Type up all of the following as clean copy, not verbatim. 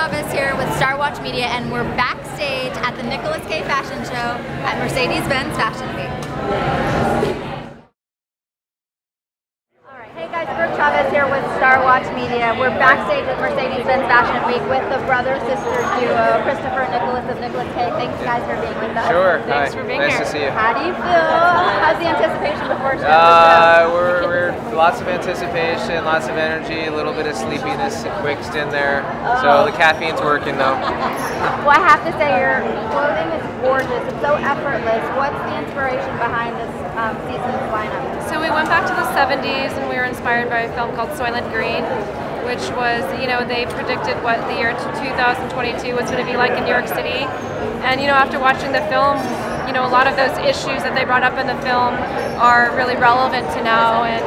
Chavez here with Star Watch Media, and we're backstage at the Nicholas K. Fashion Show at Mercedes-Benz Fashion Week. Alright, hey guys, Brooke Chavez here with Star Watch Media. We're backstage at Mercedes-Benz Fashion Week with the brother-sister duo, Christopher and Nicholas of Nicholas K. Thanks guys for being with us. Sure. Thanks for being here. Nice to see you. How do you feel? How's the anticipation before show? We're lots of anticipation, lots of energy, a little bit of sleepiness mixed in there. So the caffeine's working though. Well, I have to say your clothing is gorgeous. It's so effortless. What's the inspiration behind this season's lineup? So we went back to the 70s and we were inspired by a film called Soylent Green, which was, they predicted what the year 2022 was going to be like in New York City. And, after watching the film, a lot of those issues that they brought up in the film are really relevant to now, and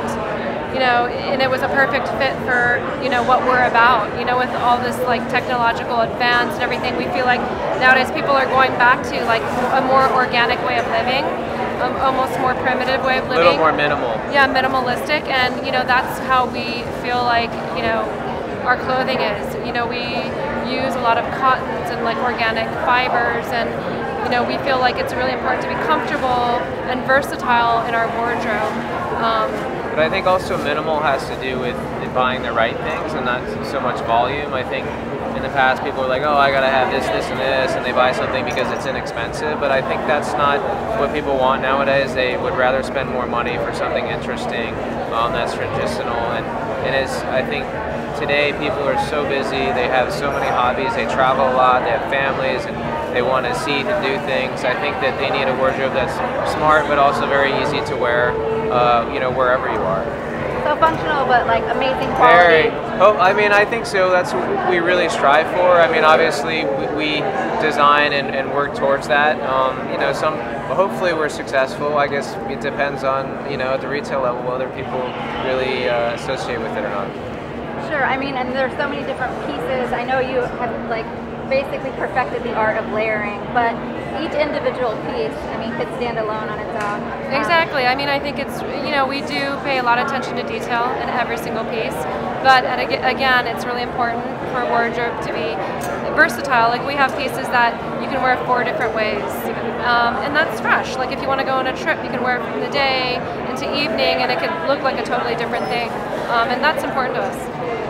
it was a perfect fit for, what we're about. With all this technological advance and everything, we feel like nowadays people are going back to a more organic way of living, almost more primitive way of living. A little more minimal. Yeah, minimalistic, and that's how we feel like our clothing is. We use a lot of cottons and organic fibers, and we feel like it's really important to be comfortable and versatile in our wardrobe. But I think also minimal has to do with buying the right things and not so much volume. I think in the past people are like, oh, I gotta have this, this, and this, and they buy something because it's inexpensive. But I think that's not what people want nowadays. They would rather spend more money for something interesting that's traditional. And I think today people are so busy, they have so many hobbies, they travel a lot, they have families, and they want to see and do things. I think that they need a wardrobe that's smart but also very easy to wear, wherever you are. So functional, but amazing quality. I think so. That's what we really strive for. Obviously we design and work towards that. Hopefully we're successful. I guess it depends on, at the retail level, whether people really associate with it or not. Sure. And there's so many different pieces. I know you have basically perfected the art of layering, but each individual piece, could stand alone on its own. Exactly. I think it's, we do pay a lot of attention to detail in every single piece, but again, it's really important for a wardrobe to be versatile. We have pieces that you can wear 4 different ways, and that's fresh. If you want to go on a trip, you can wear it from the day into evening, and it could look like a totally different thing, and that's important to us.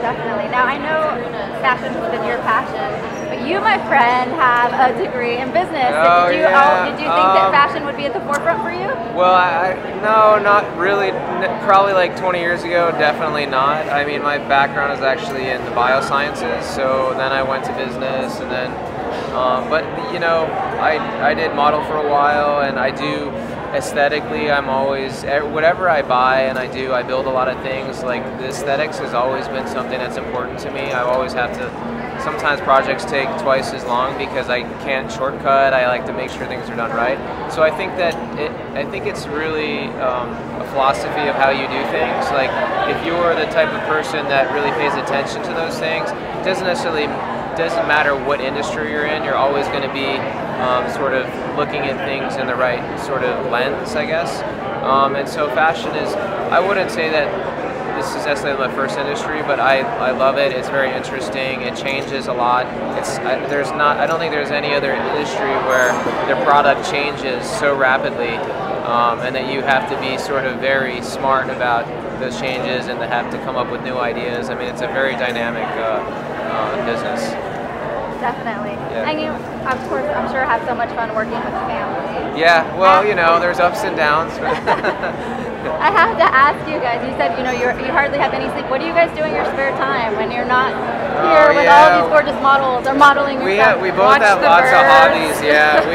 Definitely. Now, I know fashion has been your passion, but you, my friend, have a degree in business. Did you think that fashion would be at the forefront for you? Well, no, not really. Probably 20 years ago, definitely not. My background is actually in the biosciences, so then I went to business, and then, I did model for a while, and I do. Aesthetically, I'm always, whatever I buy and I build a lot of things. The aesthetics has always been something that's important to me. I always have to, sometimes projects take twice as long because I can't shortcut. I like to make sure things are done right. So I think that it's really a philosophy of how you do things. If you're the type of person that really pays attention to those things, it doesn't matter what industry you're in, you're always going to be sort of looking at things in the right sort of lens, I guess. And so fashion is, I wouldn't say that this is necessarily my first industry, but I love it. It's very interesting. It changes a lot. I don't think there's any other industry where their product changes so rapidly, and that you have to be sort of very smart about those changes and to have to come up with new ideas. It's a very dynamic business. Definitely. Yeah. And you, of course, I'm sure have so much fun working with family. Yeah, well, there's ups and downs. I have to ask you guys, you said, you hardly have any sleep. What do you guys do in your spare time when you're not here with all these gorgeous models or modeling your stuff? We both have lots of hobbies, yeah.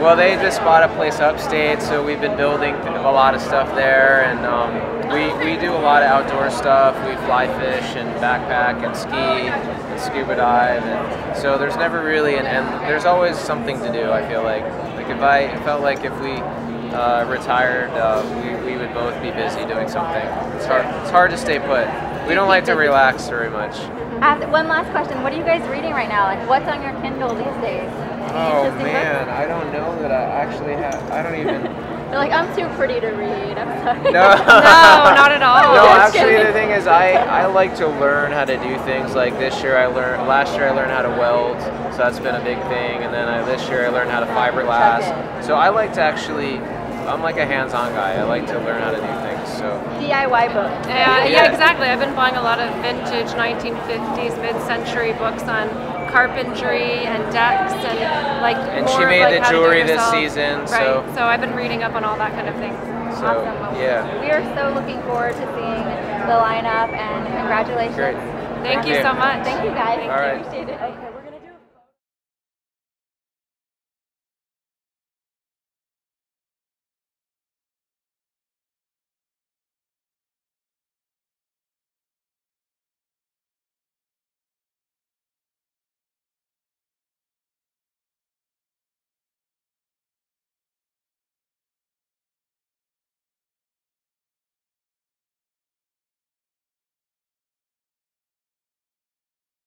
Well, they just bought a place upstate, so we've been building a lot of stuff there, and we do a lot of outdoor stuff. We fly fish and backpack and ski and scuba dive, and so there's never really an end. There's always something to do, I feel like. It felt like if we retired, we would both be busy doing something. It's hard to stay put. We don't like to relax very much. One last question. What are you guys reading right now? What's on your Kindle these days? Oh man, I don't know that I actually have. I don't even. They're like, I'm too pretty to read. I'm sorry. No, No, not at all. No, Just actually, kidding. the thing is, I like to learn how to do things. Like last year I learned how to weld, so that's been a big thing. And then this year I learned how to fiberglass. So I like to actually, I'm like a hands-on guy. I like to learn how to do things. So DIY book. Yeah, exactly. I've been buying a lot of vintage 1950s, mid-century books on carpentry and decks and like. And more she of, made like, the how to do it jewelry this yourself. season, Right. So I've been reading up on all that kind of thing. So Awesome. Well, yeah. We are so looking forward to seeing the lineup, and congratulations. Great. Thank you so much. Thank you guys. All right. Appreciate it. Okay,